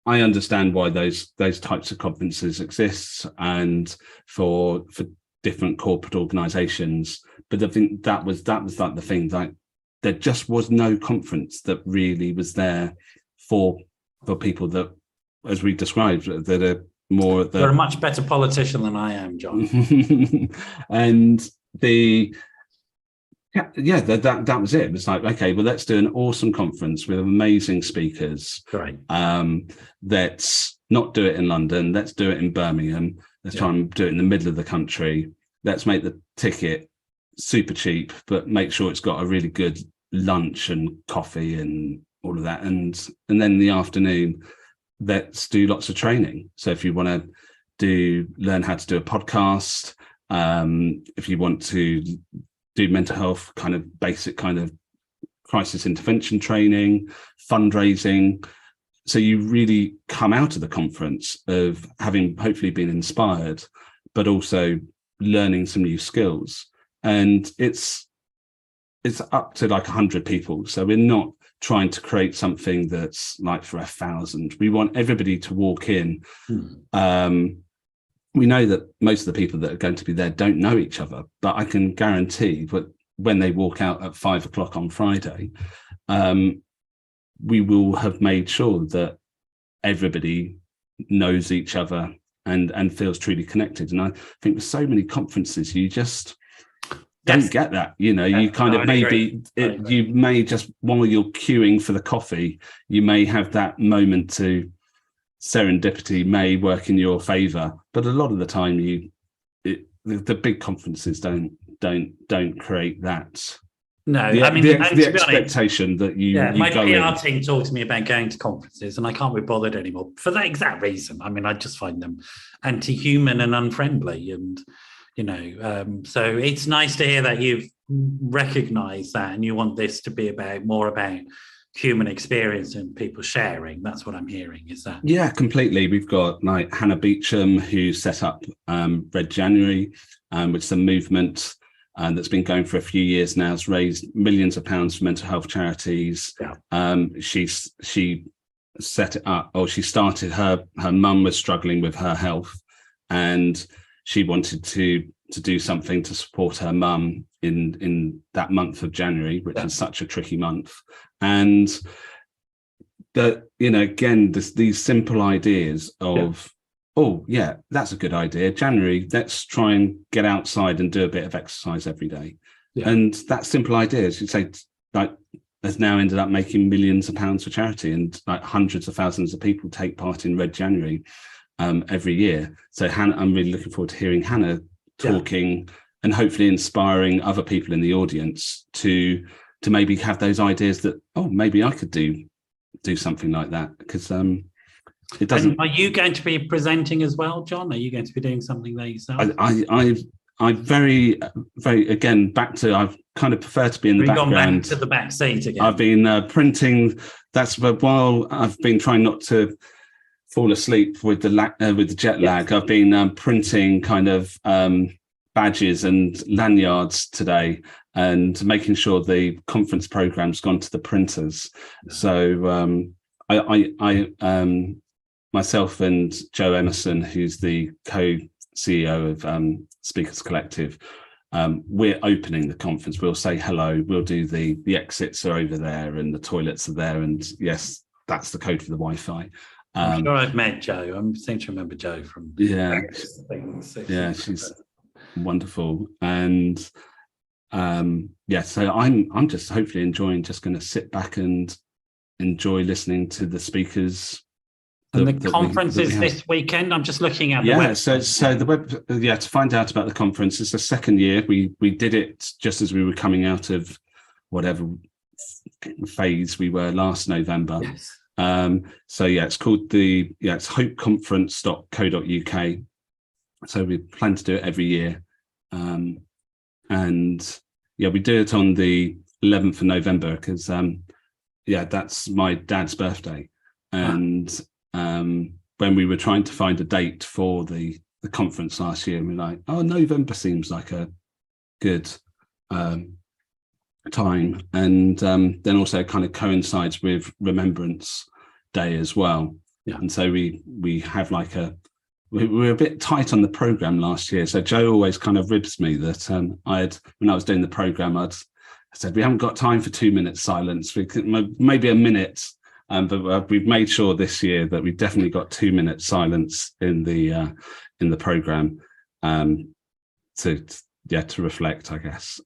understand why those types of conferences exist, and for different corporate organizations, but I think that was like the thing, like there just was no conference that really was there for people that, as we described, that are more You're a much better politician than I am, John. And that was it. It was like, okay, well, let's do an awesome conference with amazing speakers. Great. Let's not do it in London. Let's do it in Birmingham. Let's try and do it in the middle of the country. Let's make the ticket super cheap, but make sure it's got a really good lunch and coffee and all of that. And then in the afternoon, let's do lots of training. So if you want to learn how to do a podcast, if you want to do mental health kind of basic kind of crisis intervention training, fundraising. So you really come out of the conference of having hopefully been inspired, but also learning some new skills. And it's up to like 100 people. So we're not trying to create something that's like for 1,000. We want everybody to walk in. We know that most of the people that are going to be there don't know each other, but I can guarantee that when they walk out at 5 o'clock on Friday, we will have made sure that everybody knows each other and feels truly connected. And I think with so many conferences, you just don't get that. You kind of you may just, while you're queuing for the coffee, you may have that moment to serendipity may work in your favor, but a lot of the time the big conferences don't create that. No, the expectation honest, that you my go PR in. team talked to me about going to conferences, and I can't be bothered anymore for that exact reason. I mean, I just find them anti-human and unfriendly, and so it's nice to hear that you've recognized that, and you want this to be more about human experience and people sharing. That's what I'm hearing. Is that? Yeah, completely. We've got like Hannah Beecham, who set up Red January, which is a movement that's been going for a few years now. Has raised millions of pounds for mental health charities. Yeah. She set it up, or she started, her mum was struggling with her health, and she wanted to do something to support her mum in that month of January, which is such a tricky month. And that, again, these simple ideas of, that's a good idea. January, let's try and get outside and do a bit of exercise every day. Yeah. And that simple idea, as you say, like, has now ended up making millions of pounds for charity, and like hundreds of thousands of people take part in Red January. every year. So Hannah, I'm really looking forward to hearing Hannah talking and hopefully inspiring other people in the audience to maybe have those ideas that, oh, maybe I could do something like that, because it doesn't. And are you going to be presenting as well, John? Are you going to be doing something there yourself? I very, very, again, back to, I kind of prefer to be in the background. Gone back to the back seat again. I've been printing. That's while I've been trying not to fall asleep with the jet lag. I've been printing kind of badges and lanyards today, and making sure the conference program's gone to the printers. So I myself and Joe Emerson, who's the co-CEO of Speakers Collective, we're opening the conference. We'll say hello. We'll do the exits are over there and the toilets are there. And yes, that's the code for the Wi-Fi. I'm sure I've met Joe. I seem to remember Joe from things. Yeah, she's wonderful. And so I'm just hopefully enjoying, just going to sit back and enjoy listening to the speakers. And the conference is this weekend. I'm just looking at the website. So the web, to find out about the conference, it's the second year. We did it just as we were coming out of whatever phase we were last November. Yes. It's called it's hopeconference.co.uk. So we plan to do it every year. We do it on the 11th of November because that's my dad's birthday. And when we were trying to find a date for the conference last year, we were like, oh, November seems like a good time. And then also kind of coincides with Remembrance Day as well. Yeah. And so we have like we were a bit tight on the program last year. So Joe always kind of ribs me that when I was doing the program, I said, we haven't got time for 2 minutes silence. We could maybe a minute. But we've made sure this year that we've definitely got 2 minutes silence in the program to reflect, I guess.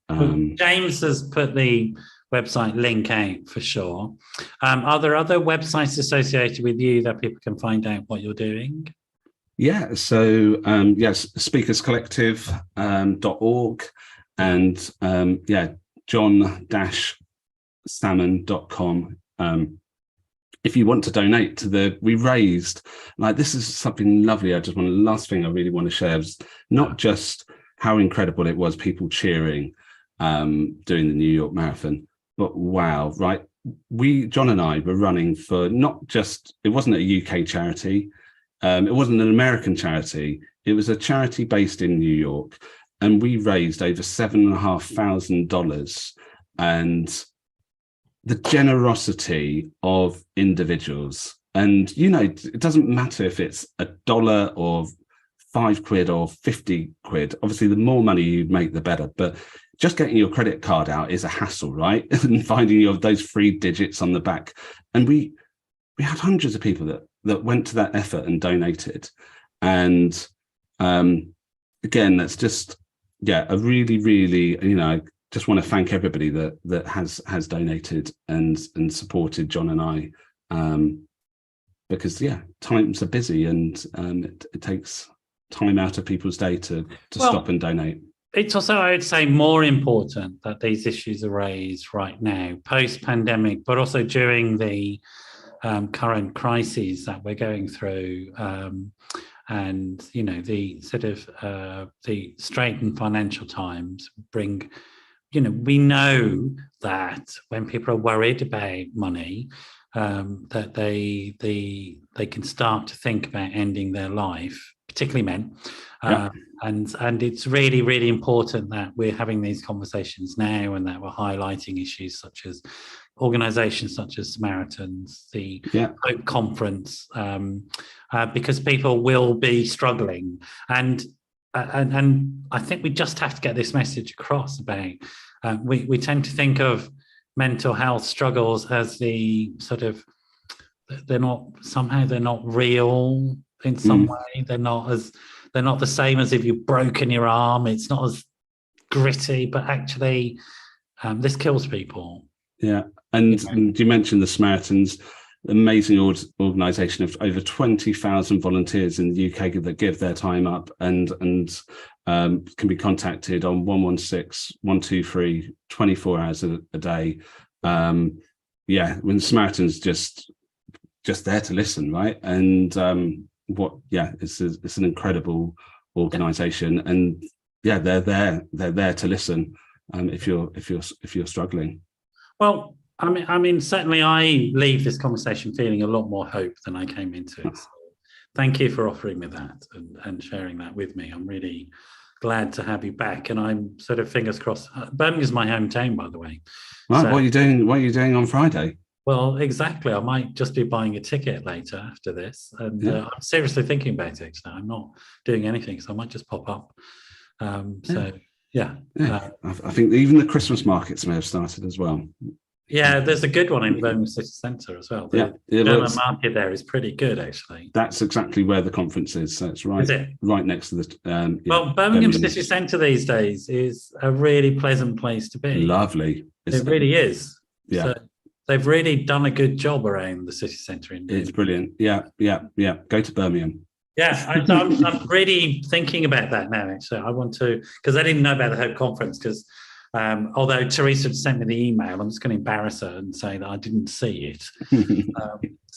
James has put the website link out for sure. Are there other websites associated with you that people can find out what you're doing? Yeah, so speakerscollective.org and Jon-Salmon.com. If you want to donate to we raised, like, this is something lovely. Last thing I really want to share is not just how incredible it was, people cheering during the New York Marathon, but wow, right? John and I were running for not just, it wasn't a UK charity. It wasn't an American charity. It was a charity based in New York. And we raised over $7,500. And the generosity of individuals, and it doesn't matter if it's $1 or £5 or 50 quid. Obviously, the more money you make, the better. But just getting your credit card out is a hassle, right? And finding those 3 digits on the back. And we had hundreds of people that went to that effort and donated. And again, that's just a really, really, just want to thank everybody that has donated and supported John and I, because times are busy and it takes time out of people's day to stop and donate. It's also, I would say, more important that these issues are raised right now, post-pandemic, but also during the current crises that we're going through, and the sort of the straitened financial times bring. We know that when people are worried about money, that they can start to think about ending their life, particularly men. And it's really, really important that we're having these conversations now, and that we're highlighting issues such as organisations such as Samaritans, the Hope Conference, because people will be struggling. And I think we just have to get this message across about, we tend to think of mental health struggles as the sort of, they're not real in some way. They're not the same as if you've broken your arm. It's not as gritty, but actually this kills people. Yeah. And you mentioned the Samaritans. amazing organisation of over 20,000 volunteers in the UK that give their time up and can be contacted on 116 123 24 hours a day. When Samaritans just there to listen, right? And it's an incredible organisation, and they're there to listen if you're struggling. Well, I mean, certainly I leave this conversation feeling a lot more hope than I came into it. So thank you for offering me that and sharing that with me. I'm really glad to have you back, and I'm sort of fingers crossed. Birmingham's my hometown, by the way. Right, so, what are you doing on Friday? Well, exactly. I might just be buying a ticket later after this, and I'm seriously thinking about it. Actually, I'm not doing anything, so I might just pop up. I think even the Christmas markets may have started as well. Yeah, there's a good one in Birmingham City Centre as well. The German market there is pretty good, actually. That's exactly where the conference is. So it's right, right next to the. Well, Birmingham City Centre these days is a really pleasant place to be. Lovely. It really is. Yeah. So they've really done a good job around the city centre. It's brilliant. Yeah. Go to Birmingham. Yeah, I'm really thinking about that now. Actually, I want to, because I didn't know about the Hope Conference, because although Teresa sent me the email, I'm just going to embarrass her and say that I didn't see it.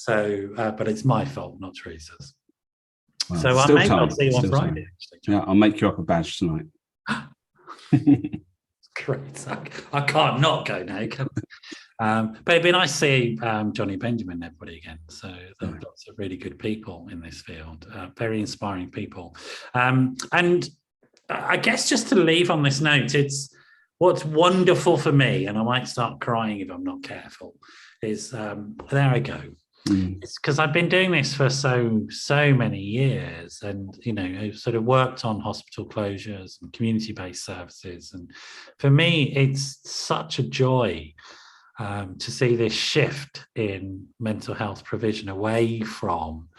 But it's my fault, not Teresa's. Well, so I may well see you on Friday. Actually, yeah, I'll make you up a badge tonight. Great. I can't not go now. But it'd be nice to see Johnny Benjamin and everybody again. So there are lots of really good people in this field, very inspiring people. And I guess just to leave on this note, it's what's wonderful for me, and I might start crying if I'm not careful, is there I go. It's because I've been doing this for so many years, and I've sort of worked on hospital closures and community-based services, and for me it's such a joy to see this shift in mental health provision away from,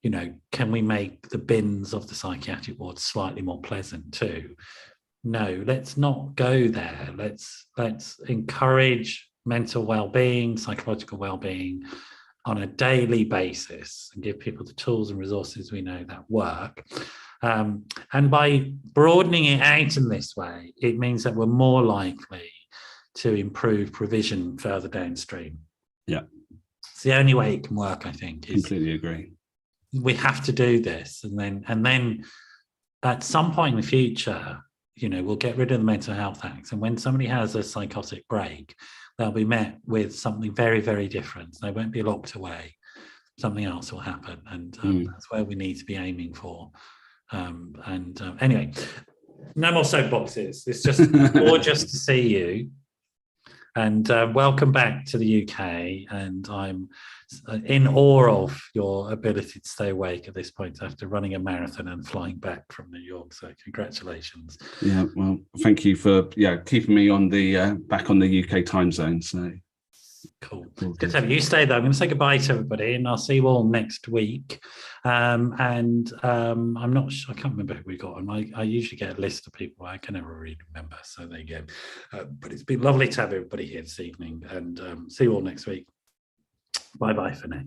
can we make the bins of the psychiatric ward slightly more pleasant too? No, let's not go there. Let's encourage mental well-being, psychological well-being on a daily basis and give people the tools and resources we know that work. And by broadening it out in this way, it means that we're more likely to improve provision further downstream. Yeah. It's the only way it can work, I think. Completely agree. We have to do this. And then at some point in the future, we'll get rid of the Mental Health Act. And when somebody has a psychotic break, they'll be met with something very, very different. They won't be locked away. Something else will happen. And that's where we need to be aiming for. Anyway, no more soapboxes. It's just gorgeous to see you. And welcome back to the UK. And I'm in awe of your ability to stay awake at this point after running a marathon and flying back from New York. So congratulations. Yeah, well, thank you for keeping me on the back on the UK time zone. So cool. It's good to have you. Stay there. I'm going to say goodbye to everybody, and I'll see you all next week. I'm not sure. I can't remember who we got on. I usually get a list of people. I can never really remember. So there you go. But it's been lovely to have everybody here this evening, and see you all next week. Bye-bye for now.